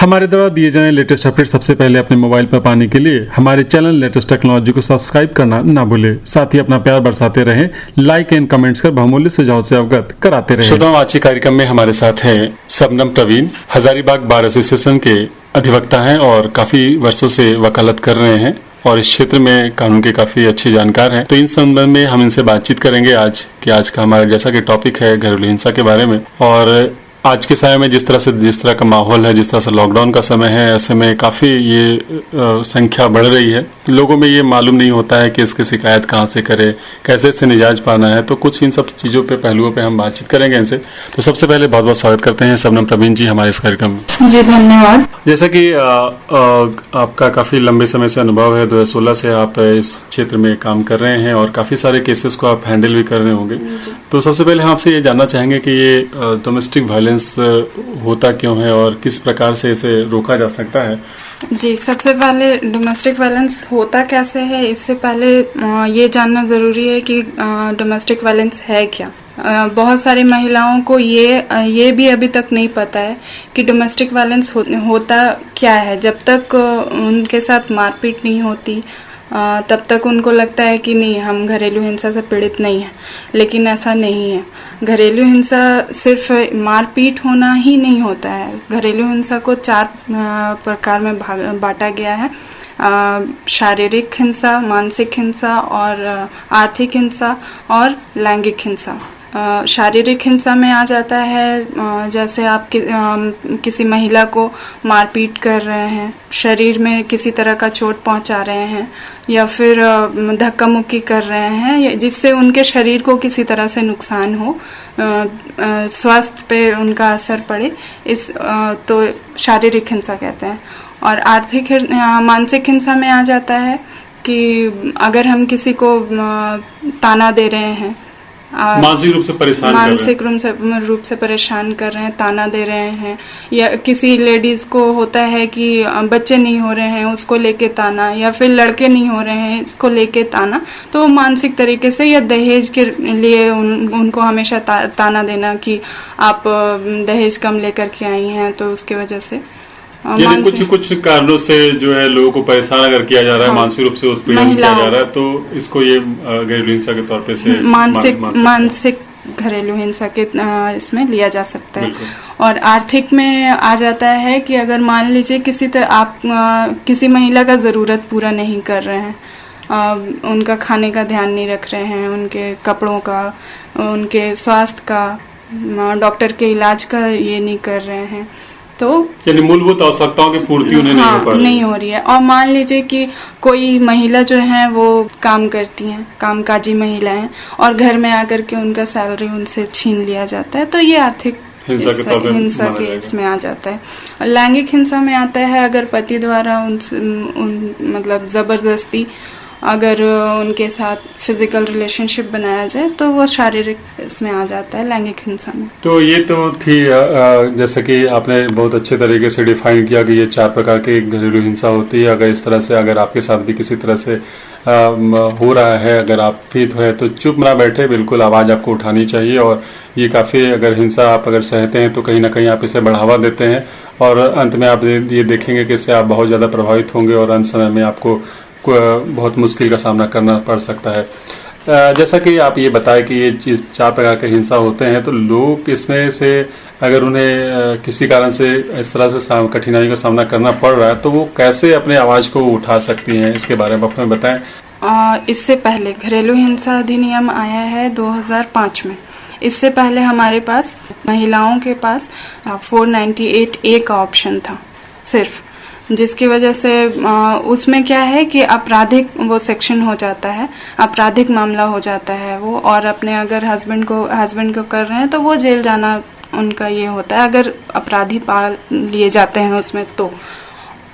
हमारे द्वारा दिए जाने लेटेस्ट अपडेट सबसे पहले अपने मोबाइल पर पाने के लिए हमारे चैनल लेटेस्ट टेक्नोलॉजी को सब्सक्राइब करना ना भूले। साथ ही अपना प्यार बरसाते रहें, लाइक एंड कमेंट्स कर बहुमूल्य सुझाव से अवगत कराते रहें। श्रोताओं, आज के कार्यक्रम में हमारे साथ हैं शबनम प्रवीण, हजारीबाग बार एसोसिएशन के अधिवक्ता हैं और काफी वर्षों से वकालत कर रहे हैं और इस क्षेत्र में कानून के काफी अच्छे जानकार हैं। तो इन संबंध में हम इनसे बातचीत करेंगे आज का हमारा जैसा कि टॉपिक है घरेलू हिंसा के बारे में। और आज के समय में जिस तरह का माहौल है, जिस तरह से लॉकडाउन का समय है, ऐसे में काफी ये संख्या बढ़ रही है। लोगों में ये मालूम नहीं होता है कि इसकी शिकायत कहाँ से करे, कैसे इससे निजात पाना है। तो कुछ इन सब चीजों पे, पहलुओं पे हम बातचीत करेंगे इनसे। तो सबसे पहले बहुत बहुत स्वागत करते हैं शबनम प्रवीण जी हमारे इस कार्यक्रम में। जी धन्यवाद। जैसा कि आपका काफी लंबे समय से अनुभव है, 2016 से आप इस क्षेत्र में काम कर रहे हैं और काफी सारे केसेस को आप हैंडल भी कर रहे होंगे। तो सबसे पहले हम आपसे ये जानना चाहेंगे कि ये डोमेस्टिक वायलेंस होता क्यों है और किस प्रकार से इसे रोका जा सकता है। जी, सबसे पहले डोमेस्टिक वायलेंस होता कैसे है, इससे पहले ये जानना ज़रूरी है कि डोमेस्टिक वायलेंस है क्या। बहुत सारी महिलाओं को ये भी अभी तक नहीं पता है कि डोमेस्टिक वायलेंस होता क्या है। जब तक उनके साथ मारपीट नहीं होती तब तक उनको लगता है कि नहीं, हम घरेलू हिंसा से पीड़ित नहीं है, लेकिन ऐसा नहीं है। घरेलू हिंसा सिर्फ मारपीट होना ही नहीं होता है। घरेलू हिंसा को 4 प्रकार में बांटा गया है: शारीरिक हिंसा, मानसिक हिंसा और आर्थिक हिंसा और लैंगिक हिंसा। शारीरिक हिंसा में आ जाता है जैसे आप किसी महिला को मारपीट कर रहे हैं, शरीर में किसी तरह का चोट पहुंचा रहे हैं या फिर धक्का मुक्की कर रहे हैं जिससे उनके शरीर को किसी तरह से नुकसान हो, स्वास्थ्य पे उनका असर पड़े, तो शारीरिक हिंसा कहते हैं। और मानसिक हिंसा में आ जाता है कि अगर हम किसी को ताना दे रहे हैं, मानसिक रूप से परेशान कर रहे हैं, ताना दे रहे हैं, या किसी लेडीज को होता है कि बच्चे नहीं हो रहे हैं उसको लेके ताना, या फिर लड़के नहीं हो रहे हैं इसको लेके ताना, तो मानसिक तरीके से, या दहेज के लिए उनको हमेशा ताना देना कि आप दहेज कम लेकर के आई हैं, तो उसकी वजह से कुछ कारणों से जो है लोगों को परेशान अगर किया जा रहा है, मानसिक रूप से उत्पीड़न किया जा रहा है, तो इसको ये घरेलू हिंसा के तौर पे से मानसिक घरेलू हिंसा के इसमें लिया जा सकता है। और आर्थिक में आ जाता है कि अगर मान लीजिए आप किसी महिला का जरूरत पूरा नहीं कर रहे हैं, उनका खाने का ध्यान नहीं रख रहे हैं, उनके कपड़ों का, उनके स्वास्थ्य का, डॉक्टर के इलाज का ये नहीं कर रहे हैं, तो यानी मूलभूत आवश्यकताओं की पूर्ति उन्हें नहीं हो रही है। और मान लीजिए कि कोई महिला जो है वो काम करती हैं, कामकाजी महिला हैं, और घर में आकर के उनका सैलरी उनसे छीन लिया जाता है, तो ये आर्थिक हिंसा के इसमें आ जाता है। लैंगिक हिंसा में आता है अगर पति द्वारा मतलब जबरदस्ती अगर उनके साथ फिजिकल रिलेशनशिप बनाया जाए, तो वो शारीरिक इसमें आ जाता है, लैंगिक हिंसा में। तो ये तो थी जैसा कि आपने बहुत अच्छे तरीके से डिफाइन किया कि ये 4 प्रकार की घरेलू हिंसा होती है। अगर इस तरह से अगर आपके साथ भी किसी तरह से हो रहा है, अगर आप पीड़ित है, तो चुप ना बैठे, बिल्कुल आवाज आपको उठानी चाहिए। और ये काफी, अगर हिंसा आप अगर सहते हैं तो कहीं ना कहीं आप इसे बढ़ावा देते हैं और अंत में आप ये देखेंगे कि इससे आप बहुत ज्यादा प्रभावित होंगे और अंत समय में आपको बहुत मुश्किल का सामना करना पड़ सकता है। जैसा कि आप ये बताएं कि ये 4 प्रकार के हिंसा होते हैं, तो लोग इसमें से अगर उन्हें किसी कारण से इस तरह से कठिनाई का सामना करना पड़ रहा है, तो वो कैसे अपने आवाज को उठा सकती हैं, इसके बारे में अपने बताएं। इससे पहले घरेलू हिंसा अधिनियम आया है 2005 में। इससे पहले हमारे पास महिलाओं के पास 498A का ऑप्शन था सिर्फ, जिसकी वजह से उसमें क्या है कि आपराधिक वो सेक्शन हो जाता है, आपराधिक मामला हो जाता है वो, और अपने अगर हस्बैंड को कर रहे हैं तो वो जेल जाना उनका ये होता है, अगर अपराधी पाल लिए जाते हैं उसमें। तो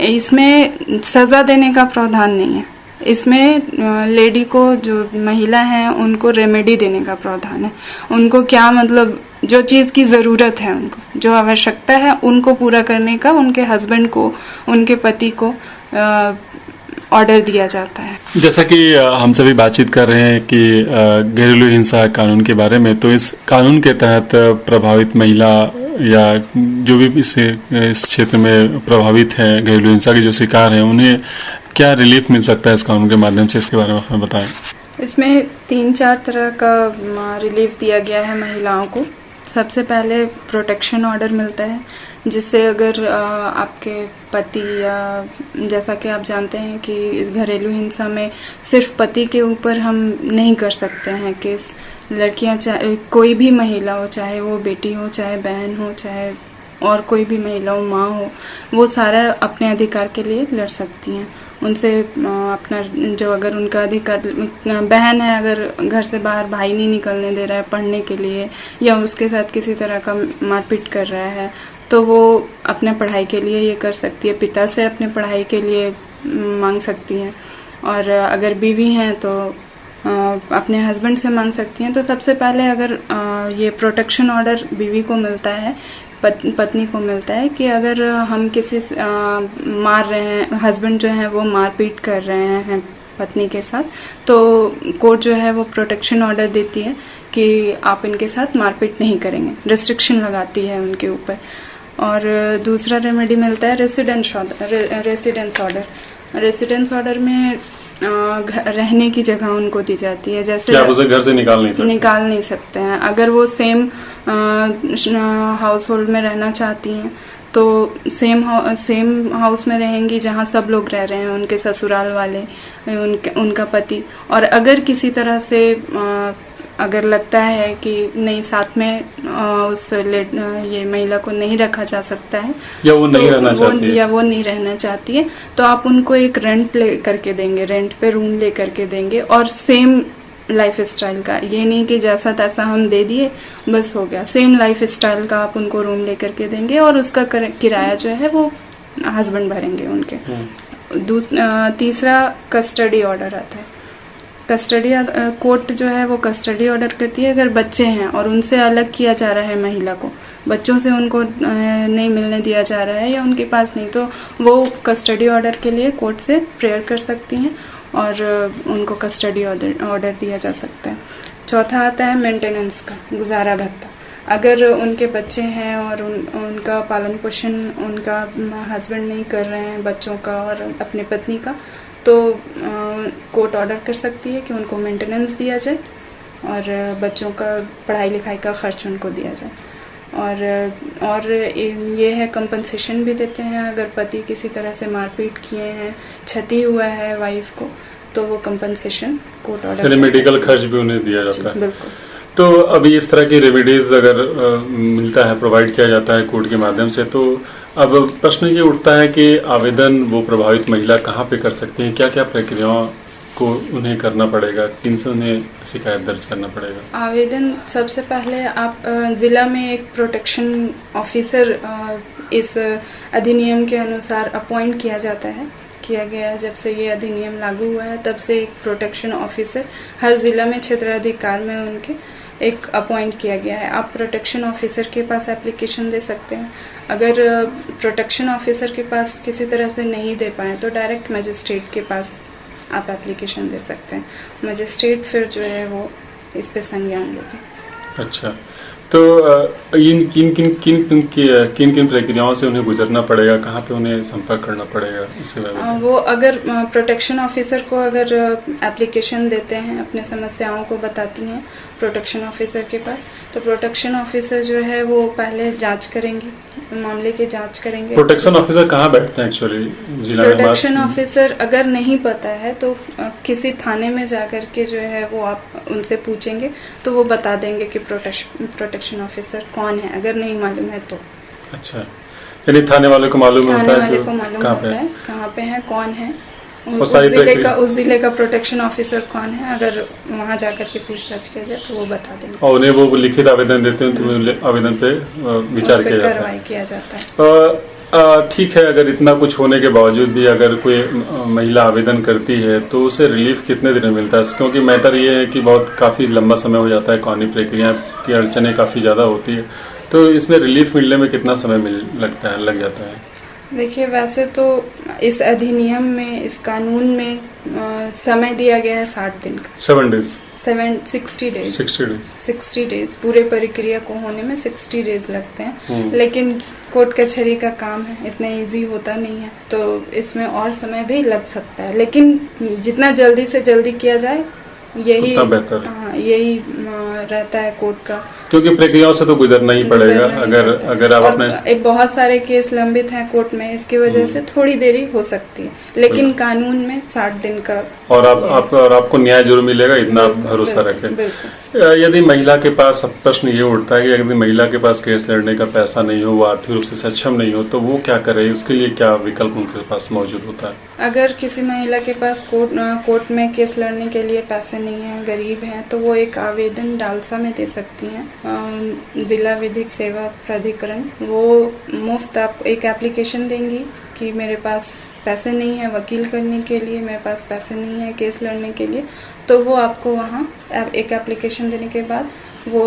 इसमें सजा देने का प्रावधान नहीं है, इसमें लेडी को, जो महिला है, उनको रेमेडी देने का प्रावधान है। उनको क्या, मतलब जो चीज की जरूरत है, उनको जो आवश्यकता है उनको पूरा करने का उनके हस्बैंड को, उनके पति को ऑर्डर दिया जाता है। जैसा कि हम सभी बातचीत कर रहे हैं कि घरेलू हिंसा कानून के बारे में, तो इस कानून के तहत प्रभावित महिला या जो भी इस क्षेत्र में प्रभावित हैं, घरेलू हिंसा के जो शिकार हैं, उन्हें क्या रिलीफ मिल सकता है इस कानून के माध्यम से, इसके बारे में हमें बताएं। इसमें 3-4 तरह का रिलीफ दिया गया है महिलाओं को। सबसे पहले प्रोटेक्शन ऑर्डर मिलता है, जिससे अगर आपके पति या जैसा कि आप जानते हैं कि घरेलू हिंसा में सिर्फ पति के ऊपर हम नहीं कर सकते हैं केस। लड़कियां, चाहे कोई भी महिला हो, चाहे वो बेटी हो, चाहे बहन हो, चाहे और कोई भी महिला हो, माँ हो, वो सारा अपने अधिकार के लिए लड़ सकती हैं। उनसे अपना जो अगर उनका अधिकार, बहन है अगर घर से बाहर भाई नहीं निकलने दे रहा है पढ़ने के लिए, या उसके साथ किसी तरह का मारपीट कर रहा है, तो वो अपने पढ़ाई के लिए ये कर सकती है। पिता से अपने पढ़ाई के लिए मांग सकती हैं, और अगर बीवी हैं तो अपने हस्बैंड से मांग सकती हैं। तो सबसे पहले अगर ये प्रोटेक्शन ऑर्डर बीवी को मिलता है, पत्नी को मिलता है कि अगर हम किसी मार रहे हैं, हस्बैंड जो है वो मारपीट कर रहे हैं पत्नी के साथ, तो कोर्ट जो है वो प्रोटेक्शन ऑर्डर देती है कि आप इनके साथ मारपीट नहीं करेंगे, रेस्ट्रिक्शन लगाती है उनके ऊपर। और दूसरा रेमेडी मिलता है रेसिडेंस ऑर्डर। रेसिडेंस ऑर्डर में रहने की जगह उनको दी जाती है, जैसे आप उसे घर से निकाल नहीं सकते हैं। अगर वो सेम हाउस होल्ड में रहना चाहती हैं तो सेम हाउस में रहेंगी जहाँ सब लोग रह रहे हैं, उनके ससुराल वाले, उनका पति। और अगर किसी तरह से अगर लगता है कि नहीं, साथ में ये महिला को नहीं रखा जा सकता है, या वो नहीं रहना चाहती है, तो आप उनको एक रेंट ले करके देंगे, रेंट पे रूम ले करके देंगे, और सेम लाइफ स्टाइल का, ये नहीं कि जैसा तैसा हम दे दिए बस हो गया, सेम लाइफ स्टाइल का आप उनको रूम ले करके देंगे, और उसका किराया जो है वो हस्बैंड भरेंगे उनके। तीसरा कस्टडी ऑर्डर आता है। कस्टडी कोर्ट जो है वो कस्टडी ऑर्डर करती है अगर बच्चे हैं और उनसे अलग किया जा रहा है महिला को, बच्चों से उनको नहीं मिलने दिया जा रहा है या उनके पास नहीं, तो वो कस्टडी ऑर्डर के लिए कोर्ट से प्रेयर कर सकती हैं और उनको कस्टडी ऑर्डर दिया जा सकता है। चौथा आता है मेंटेनेंस का, गुजारा भत्ता। अगर उनके बच्चे हैं और उनका पालन पोषण उनका हस्बैंड नहीं कर रहे हैं, बच्चों का और अपने पत्नी का, तो कोर्ट ऑर्डर कर सकती है कि उनको मेंटेनेंस दिया जाए और बच्चों का पढ़ाई लिखाई का खर्च उनको दिया जाए। और ये है कंपनसेशन भी देते हैं, अगर पति किसी तरह से मारपीट किए हैं, क्षति हुआ है वाइफ को, तो वो कंपनसेशन कोर्ट ऑर्डर, मेडिकल खर्च भी उन्हें दिया जाता है। बिल्कुल। तो अभी इस तरह की रेमेडीज अगर मिलता है, प्रोवाइड किया जाता है कोर्ट के माध्यम से, तो अब प्रश्न ये उठता है कि आवेदन वो प्रभावित महिला कहाँ पे कर सकती है, क्या क्या प्रक्रियाओं को उन्हें करना पड़ेगा, किन से उन्हें शिकायत दर्ज करना पड़ेगा? आवेदन सबसे पहले आप जिला में एक प्रोटेक्शन ऑफिसर इस अधिनियम के अनुसार अपॉइंट किया गया है। जब से ये अधिनियम लागू हुआ है तब से एक प्रोटेक्शन ऑफिसर हर जिला में, क्षेत्राधिकार में उनके एक अपॉइंट किया गया है। आप प्रोटेक्शन ऑफिसर के पास एप्लीकेशन दे सकते हैं। अगर प्रोटेक्शन ऑफिसर के पास किसी तरह से नहीं दे पाए तो डायरेक्ट मजिस्ट्रेट के पास आप एप्लीकेशन दे सकते हैं। मजिस्ट्रेट फिर जो है वो इस पे संज्ञान लेगी। अच्छा, तो किन प्रक्रियाओं से उन्हें गुजरना पड़ेगा, कहाँ पे उन्हें संपर्क करना पड़ेगा, इसके बारे में? वो अगर प्रोटेक्शन ऑफिसर को अगर एप्लीकेशन देते हैं, अपने समस्याओं को बताती हैं प्रोटेक्शन ऑफिसर के पास, तो प्रोटेक्शन ऑफिसर जो है वो पहले जांच करेंगे, मामले की जांच करेंगे। प्रोटेक्शन ऑफिसर कहाँ बैठते हैं एक्चुअली जिला में? प्रोटेक्शन ऑफिसर अगर नहीं पता है तो किसी थाने में जाकर के जो है वो आप उनसे पूछेंगे तो वो बता देंगे कि प्रोटेक्शन ऑफिसर कौन है, अगर नहीं मालूम है तो। अच्छा, यानी थाने वाले को मालूम होता है, थाने वाले को मालूम होता है कहाँ पे है, कौन है, उस जिले का प्रोटेक्शन ऑफिसर कौन है, अगर वहाँ जाकर के पूछताछ किया जाए तो वो बता देंगे। और उन्हें वो लिखित आवेदन देते हैं तो आवेदन पे विचार किया जाता है। ठीक है, अगर इतना कुछ होने के बावजूद भी अगर कोई महिला आवेदन करती है तो उसे रिलीफ कितने दिन में मिलता है? क्योंकि मैटर ये है कि बहुत काफी लंबा समय हो जाता है, कानूनी प्रक्रिया की अड़चने काफी ज्यादा होती है, तो इसमें रिलीफ मिलने में कितना समय लग जाता है? देखिए, वैसे तो इस अधिनियम में, इस कानून में समय दिया गया है 60 दिन का। 7 डेज 60 डेज 60 डेज पूरे प्रक्रिया को होने में 60 डेज लगते हैं। लेकिन कोर्ट कचहरी का काम है, इतना इजी होता नहीं है, तो इसमें और समय भी लग सकता है। लेकिन जितना जल्दी से जल्दी किया जाए यही बेहतर है। हाँ, यही रहता है कोर्ट का, क्योंकि प्रक्रियाओं से तो गुजरना ही पड़ेगा। अगर आप अपने एक बहुत सारे केस लंबित हैं कोर्ट में, इसकी वजह से थोड़ी देरी हो सकती है, लेकिन कानून में 60 दिन का। और आपको न्याय जरूर मिलेगा, इतना आप भरोसा रखें। यदि महिला के पास, अब प्रश्न ये उठता है कि यदि महिला के पास केस लड़ने का पैसा नहीं हो, वो आर्थिक रूप से सक्षम नहीं हो, तो वो क्या करे? उसके लिए क्या विकल्प उनके पास मौजूद होता है? अगर किसी महिला के पास कोर्ट में केस लड़ने के लिए पैसे नहीं है, गरीब हैं, तो वो एक आवेदन डालसा में दे सकती हैं। जिला विधिक सेवा प्राधिकरण वो मुफ्त आपको एक एप्लीकेशन देंगी कि मेरे पास पैसे नहीं है वकील करने के लिए, मेरे पास पैसे नहीं है केस लड़ने के लिए, तो वो आपको वहाँ एक एप्लीकेशन देने के बाद वो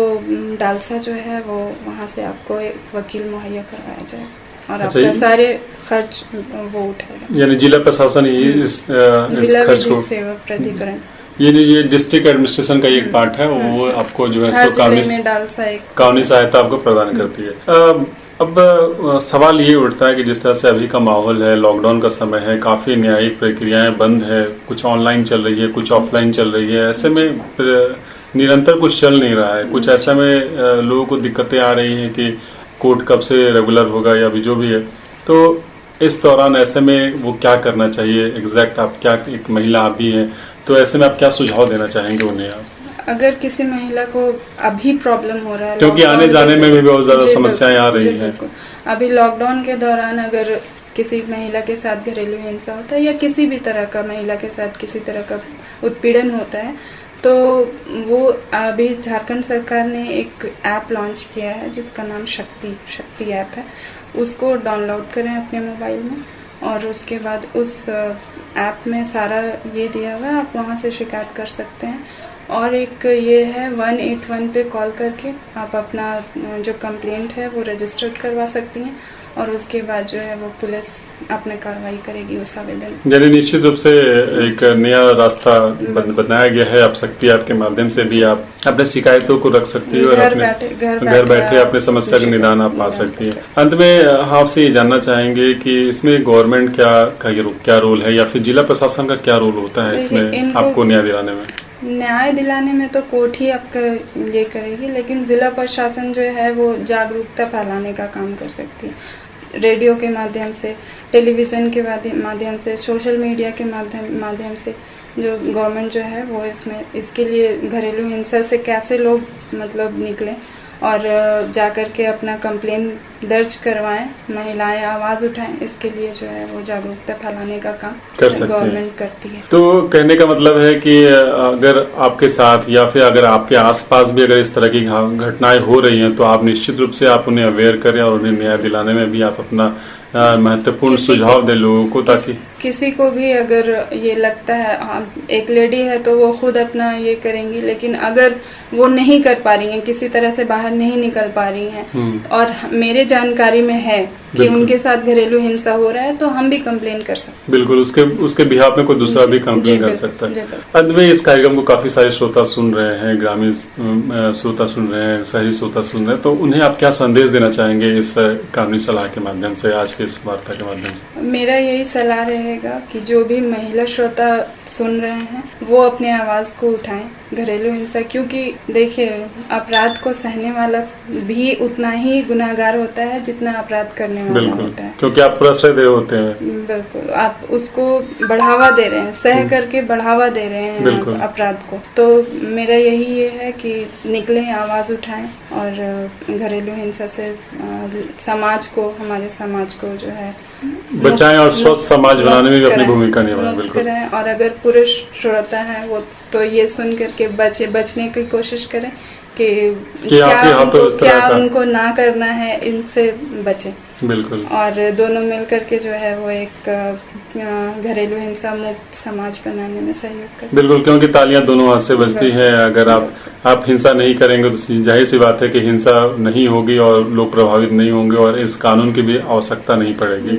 डालसा जो है वो वहाँ से आपको एक वकील मुहैया करवाया जाए और आपका सारे खर्च वो उठाएगा। यानी जिला प्रशासन ही इस जिला खर्च को, विधिक सेवा प्राधिकरण, ये डिस्ट्रिक्ट एडमिनिस्ट्रेशन का एक पार्ट है, वो आपको जो है कानूनी सहायता आपको प्रदान करती है। अब सवाल ये उठता है कि जिस तरह से अभी का माहौल है, लॉकडाउन का समय है, काफी न्यायिक प्रक्रियाएं बंद है, कुछ ऑनलाइन चल रही है, कुछ ऑफलाइन चल रही है, ऐसे में निरंतर कुछ चल नहीं रहा है। कुछ ऐसे में लोगों को दिक्कतें आ रही हैं कि कोर्ट कब से रेगुलर होगा या अभी जो भी है। तो इस दौरान ऐसे में वो क्या करना चाहिए एग्जैक्ट? आप क्या, एक महिला आप भी हैं, तो ऐसे में आप क्या सुझाव देना चाहेंगे उन्हें? आप अगर किसी महिला को अभी प्रॉब्लम हो रहा है, क्योंकि आने जाने में भी बहुत ज्यादा समस्याएं आ रही हैं, अभी लॉकडाउन के दौरान अगर किसी महिला के साथ घरेलू हिंसा होता है या किसी भी तरह का महिला के साथ किसी तरह का उत्पीड़न होता है, तो वो अभी झारखंड सरकार ने एक ऐप लॉन्च किया है जिसका नाम शक्ति ऐप है। उसको डाउनलोड करें अपने मोबाइल में और उसके बाद उस ऐप में सारा ये दिया हुआ है, आप वहाँ से शिकायत कर सकते हैं। और एक ये है 181 पे कॉल करके आप अपना जो कंप्लेंट है वो रजिस्टर्ड करवा सकती हैं और उसके बाद जो है वो पुलिस अपने कार्रवाई करेगी उस आवेदन। यानी निश्चित रूप से एक नया रास्ता बनाया गया है। आप शक्ति ऐप के माध्यम से भी आप अपने शिकायतों को रख सकती है और घर बैठे अपने समस्या का निदान आप पा सकती है। अंत में आपसे ये जानना चाहेंगे कि इसमें गवर्नमेंट क्या रोल है या फिर जिला प्रशासन का क्या रोल होता है इसमें आपको न्याय दिलाने में? न्याय दिलाने में तो कोर्ट ही आपका ये करेगी, लेकिन जिला प्रशासन जो है वो जागरूकता फैलाने का काम कर सकती है। रेडियो के माध्यम से, टेलीविज़न के माध्यम से, सोशल मीडिया के माध्यम से जो गवर्नमेंट जो है वो इसके लिए घरेलू हिंसा से कैसे लोग मतलब निकलें और जाकर के अपना कंप्लेन दर्ज करवाएं, महिलाएं आवाज उठाएं, इसके लिए जो है वो जागरूकता फैलाने का काम गवर्नमेंट करती है। तो कहने का मतलब है कि अगर आपके साथ या फिर अगर आपके आसपास भी अगर इस तरह की घटनाएं हो रही हैं तो आप निश्चित रूप से आप उन्हें अवेयर करें और उन्हें न्याय दिलाने में भी आप अपना महत्वपूर्ण सुझाव दें लोगों को, ताकि किसी को भी अगर ये लगता है एक लेडी है तो वो खुद अपना ये करेंगी, लेकिन अगर वो नहीं कर पा रही हैं, किसी तरह से बाहर नहीं निकल पा रही हैं और मेरे जानकारी में है कि उनके साथ घरेलू हिंसा हो रहा है तो हम भी कंप्लेन कर सकते हैं। बिल्कुल, उसके बिहाफ में कोई दूसरा भी कंप्लेन कर सकता है। अंत में इस कार्यक्रम को काफी सारे श्रोता सुन रहे हैं, ग्रामीण श्रोता सुन रहे हैं, शहरी श्रोता सुन रहे हैं, तो उन्हें आप क्या संदेश देना चाहेंगे इस कानूनी सलाह के माध्यम से, आज के इस वार्ता के माध्यम से? मेरा यही सलाह रहेगा कि जो भी महिला श्रोता सुन रहे हैं वो अपने आवाज को उठाएं घरेलू हिंसा, क्योंकि देखिए अपराध को सहने वाला भी उतना ही गुनाहगार होता है जितना अपराध करने वाला होता है, क्योंकि आप प्रश्रय दे होते हैं। बिल्कुल, आप उसको बढ़ावा दे रहे हैं, सह करके बढ़ावा दे रहे हैं अपराध को। तो मेरा यही ये है कि निकलें, आवाज उठाएं और घरेलू हिंसा से समाज को, हमारे समाज को जो है बचाएं और स्वस्थ समाज बनाने में भी अपनी भूमिका निभाएं। बिल्कुल। और अगर पुरुष श्रोता है वो तो ये सुन करके बचने की कोशिश करें कि क्या उनको ना करना है, इनसे बचें। बिल्कुल। और दोनों मिल करके जो है वो एक घरेलू हिंसा मुक्त समाज बनाने में सहयोग करें। बिल्कुल, क्योंकि तालियां दोनों हाथ से बजती है। अगर आप आप हिंसा नहीं करेंगे तो जाहिर सी बात है कि हिंसा नहीं होगी और लोग प्रभावित नहीं होंगे और इस कानून की भी आवश्यकता नहीं पड़ेगी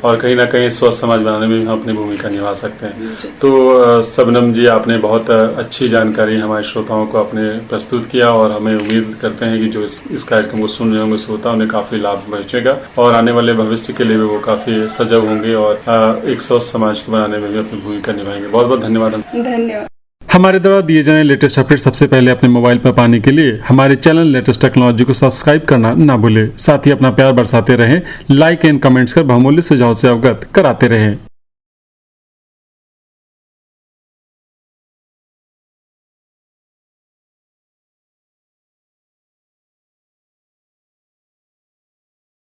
और कहीं ना कहीं स्वस्थ समाज बनाने में हम अपनी भूमिका निभा सकते हैं। तो शबनम जी, आपने बहुत अच्छी जानकारी हमारे श्रोताओं को आपने प्रस्तुत किया और हमें उम्मीद करते हैं कि जो इस कार्यक्रम को सुन रहे होंगे श्रोता, उन्हें काफी लाभ पहुंचेगा और आने वाले भविष्य के लिए भी वो काफी सजग होंगे और एक स्वस्थ समाज को बनाने में भी अपनी भूमिका निभाएंगे। बहुत बहुत धन्यवाद। धन्यवाद। हमारे द्वारा दिए जाने लेटेस्ट अपडेट सबसे पहले अपने मोबाइल पर पाने के लिए हमारे चैनल लेटेस्ट टेक्नोलॉजी को सब्सक्राइब करना ना भूलें। साथ ही अपना प्यार बरसाते रहें, लाइक एंड कमेंट्स कर बहुमूल्य सुझाव से अवगत कराते रहें।